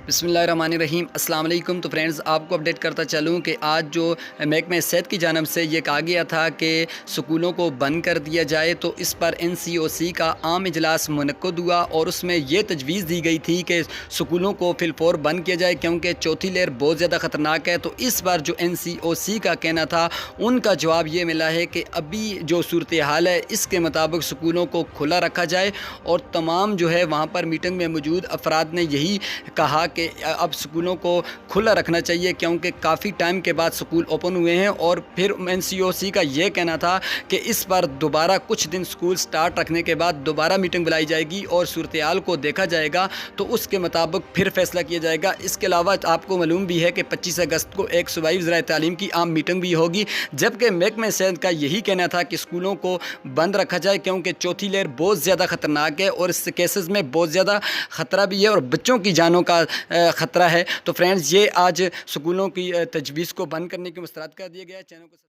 बिस्मिल्लाहिर्रहमानिर्रहीम। अस्सलाम वालेकुम। तो फ्रेंड्स, आपको अपडेट करता चलूँ कि आज जो महकमे सेहत की जानिब से ये कहा गया था कि स्कूलों को बंद कर दिया जाए, तो इस पर NCOC का आम इजलास मुनक्कद हुआ और उसमें ये तजवीज़ दी गई थी कि स्कूलों को फिलफौर बंद किया जाए क्योंकि चौथी लहर बहुत ज़्यादा ख़तरनाक है। तो इस बार जो NCOC का कहना था, उनका जवाब ये मिला है कि अभी जो सूरत हाल है इसके मुताबिक स्कूलों को खुला रखा जाए। और तमाम जो है वहाँ पर मीटिंग में मौजूद अफराद ने यही कहा कि अब स्कूलों को खुला रखना चाहिए क्योंकि काफ़ी टाइम के बाद स्कूल ओपन हुए हैं। और फिर NCOC का ये कहना था कि इस बार दोबारा कुछ दिन स्कूल स्टार्ट रखने के बाद दोबारा मीटिंग बुलाई जाएगी और सूरत हाल को देखा जाएगा, तो उसके मुताबिक फिर फैसला किया जाएगा। इसके अलावा आपको मालूम भी है कि 25 अगस्त को एक सूबाई वज़ीर तालीम की आम मीटिंग भी होगी, जबकि महकमे सेहत का यही कहना था कि स्कूलों को बंद रखा जाए क्योंकि चौथी लहर बहुत ज़्यादा ख़तरनाक है और इस केसेस में बहुत ज़्यादा ख़तरा भी है और बच्चों की जानों का ख़तरा है। तो फ्रेंड्स, ये आज स्कूलों की तजवीज़ को बंद करने की मुस्तरद कर दिया गया है। चैनल को